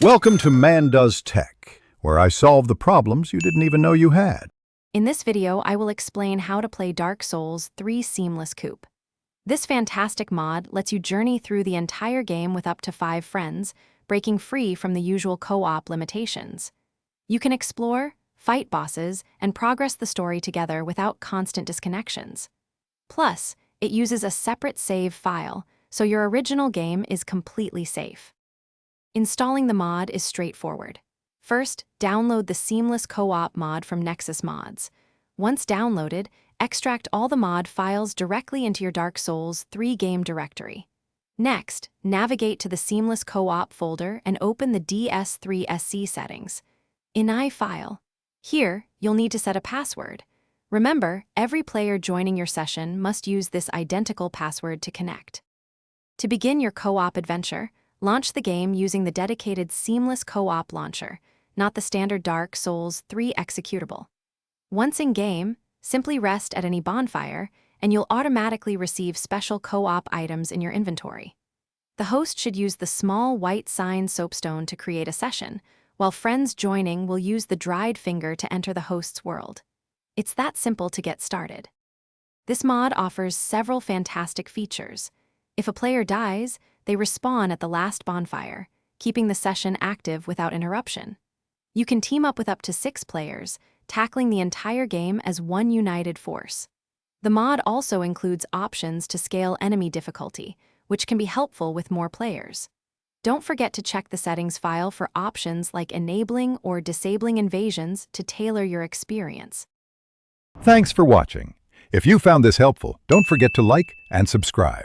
Welcome to Man Does Tech, where I solve the problems you didn't even know you had. In this video, I will explain how to play Dark Souls 3 Seamless Coupe. This fantastic mod lets you journey through the entire game with up to 5 friends, breaking free from the usual co-op limitations. You can explore, fight bosses, and progress the story together without constant disconnections. Plus, it uses a separate save file, so your original game is completely safe. Installing the mod is straightforward. First, download the Seamless Co-op mod from Nexus Mods. Once downloaded, extract all the mod files directly into your Dark Souls 3 game directory. Next, navigate to the Seamless Co-op folder and open the DS3SC settings. Ini file. Here, you'll need to set a password. Remember, every player joining your session must use this identical password to connect. To begin your co-op adventure, launch the game using the dedicated Seamless Co-op launcher, not the standard Dark Souls 3 executable. Once in-game, simply rest at any bonfire, and you'll automatically receive special co-op items in your inventory. The host should use the small white sign soapstone to create a session, while friends joining will use the dried finger to enter the host's world. It's that simple to get started. This mod offers several fantastic features. If a player dies, they respawn at the last bonfire, keeping the session active without interruption. You can team up with up to 6 players, tackling the entire game as one united force. The mod also includes options to scale enemy difficulty, which can be helpful with more players. Don't forget to check the settings file for options like enabling or disabling invasions to tailor your experience. Thanks for watching. If you found this helpful, don't forget to like and subscribe.